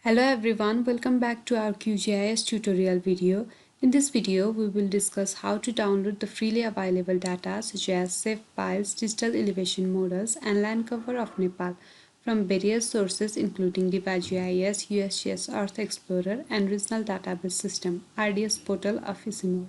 Hello everyone, welcome back to our QGIS tutorial video. In this video, we will discuss how to download the freely available data such as SAFE files, digital elevation models, and land cover of Nepal from various sources including QGIS, USGS Earth Explorer, and Regional Database System RDS Portal of ICMOD.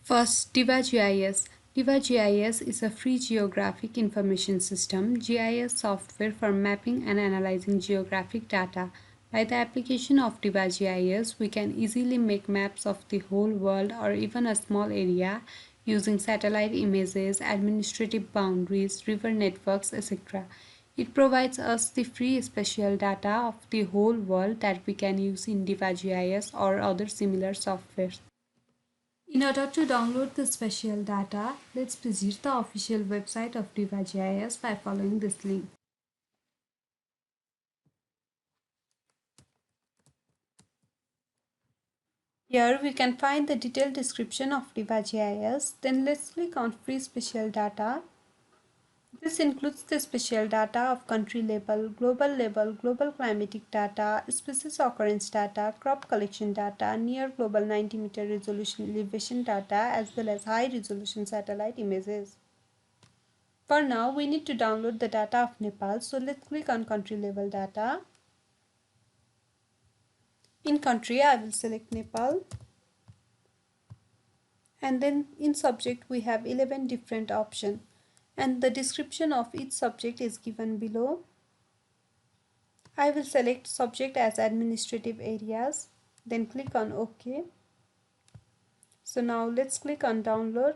First, QGIS. QGIS is a free geographic information system, GIS software for mapping and analyzing geographic data. By the application of QGIS, we can easily make maps of the whole world or even a small area using satellite images, administrative boundaries, river networks, etc. It provides us the free spatial data of the whole world that we can use in QGIS or other similar softwares. In order to download the spatial data, let's visit the official website of QGIS by following this link. Here we can find the detailed description of QGIS. Then let's click on Free Spatial Data. This includes the spatial data of country level, global climatic data, species occurrence data, crop collection data, near global 90-meter resolution elevation data, as well as high resolution satellite images. For now, we need to download the data of Nepal, so let's click on country level data. In country, I will select Nepal. And then in subject, we have 11 different options. And the description of each subject is given below. I will select subject as administrative areas. Then click on OK. So now let's click on download.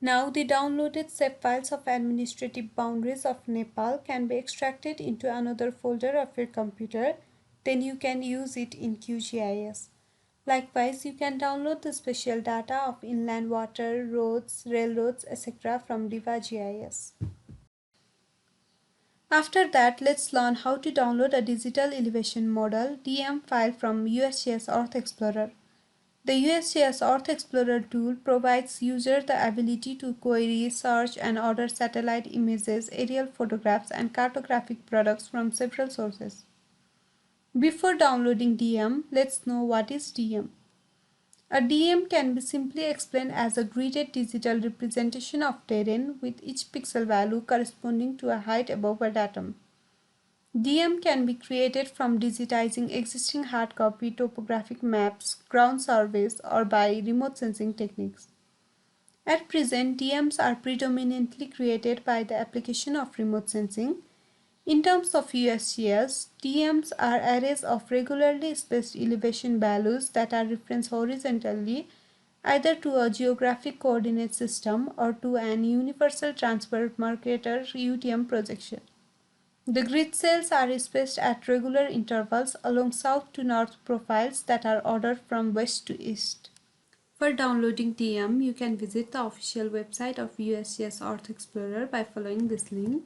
Now the downloaded SAFE files of administrative boundaries of Nepal can be extracted into another folder of your computer. Then you can use it in QGIS. Likewise, you can download the spatial data of inland water, roads, railroads, etc. from QGIS. After that, let's learn how to download a digital elevation model (DM) file from USGS Earth Explorer. The USGS Earth Explorer tool provides users the ability to query, search, and order satellite images, aerial photographs, and cartographic products from several sources. Before downloading DM, let's know what is DM. A DM can be simply explained as a gridded digital representation of terrain with each pixel value corresponding to a height above a datum. DM can be created from digitizing existing hard copy topographic maps, ground surveys, or by remote sensing techniques. At present, DMs are predominantly created by the application of remote sensing. In terms of USGS, DMs are arrays of regularly spaced elevation values that are referenced horizontally either to a geographic coordinate system or to an universal transformator UTM projection. The grid cells are spaced at regular intervals along south to north profiles that are ordered from west to east. For downloading DM, you can visit the official website of USGS Earth Explorer by following this link.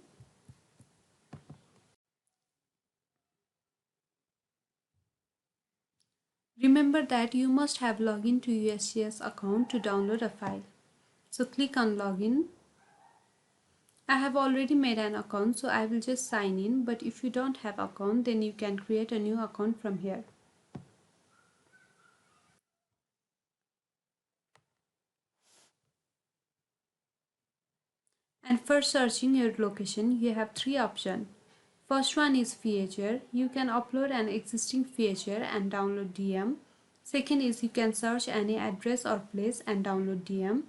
Remember that you must have login to USGS account to download a file. So click on login. I have already made an account, so I will just sign in, but if you don't have account, then you can create a new account from here. And for searching your location, you have three options. First one is feature. You can upload an existing feature and download DM. Second is you can search any address or place and download DM.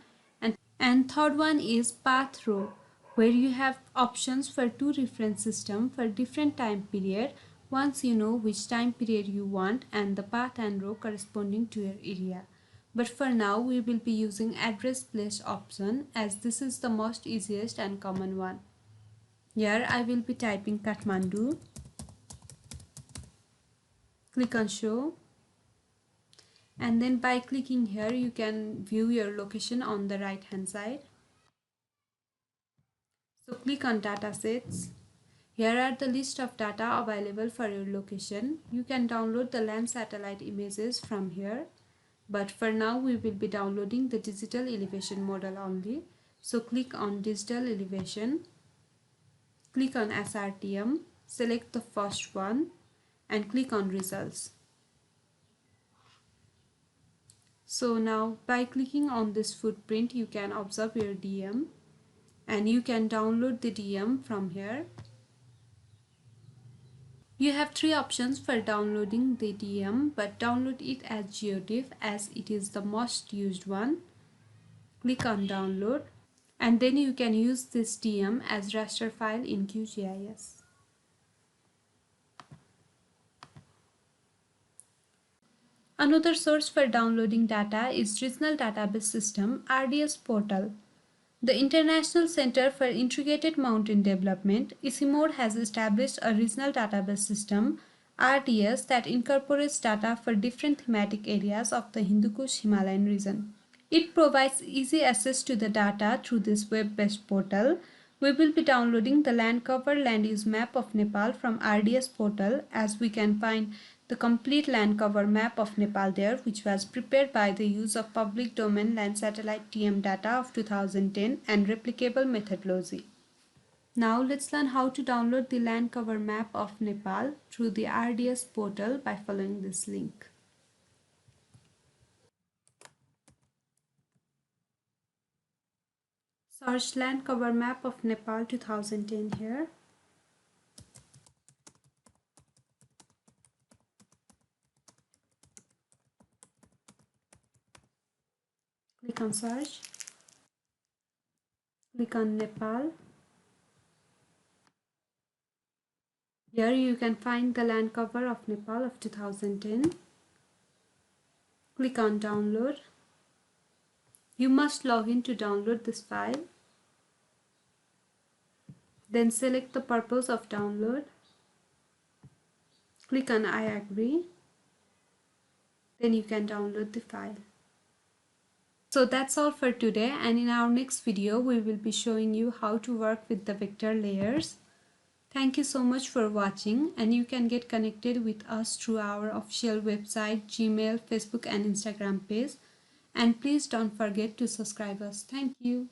And third one is path row, where you have options for two reference systems for different time period. Once you know which time period you want and the path and row corresponding to your area. But for now, we will be using address place option as this is the most easiest and common one. Here I will be typing Kathmandu. Click on show. And then by clicking here, you can view your location on the right hand side. So click on datasets. Here are the list of data available for your location. You can download the land satellite images from here. But for now, we will be downloading the digital elevation model only. So click on digital elevation. Click on SRTM, select the first one and click on results. So now by clicking on this footprint you can observe your DM and you can download the DM from here. You have three options for downloading the DM, but download it as GeoTIFF as it is the most used one. Click on download and then you can use this DM as raster file in QGIS. Another source for downloading data is Regional Database System RDS Portal. The International Center for Integrated Mountain Development, ICIMOD, has established a regional database system, RDS, that incorporates data for different thematic areas of the Hindu Kush Himalayan region. It provides easy access to the data through this web-based portal. We will be downloading the land cover land use map of Nepal from RDS portal, as we can find the complete land cover map of Nepal there, which was prepared by the use of public domain land satellite TM data of 2010 and replicable methodology. Now let's learn how to download the land cover map of Nepal through the RDS portal by following this link. Search land cover map of Nepal 2010 here. Click on search. Click on Nepal. Here you can find the land cover of Nepal of 2010. Click on download. You must log in to download this file. Then select the purpose of download. Click on I agree. Then you can download the file. So that's all for today, and in our next video we will be showing you how to work with the vector layers. Thank you so much for watching, and you can get connected with us through our official website, Gmail, Facebook and Instagram page. And please don't forget to subscribe us. Thank you.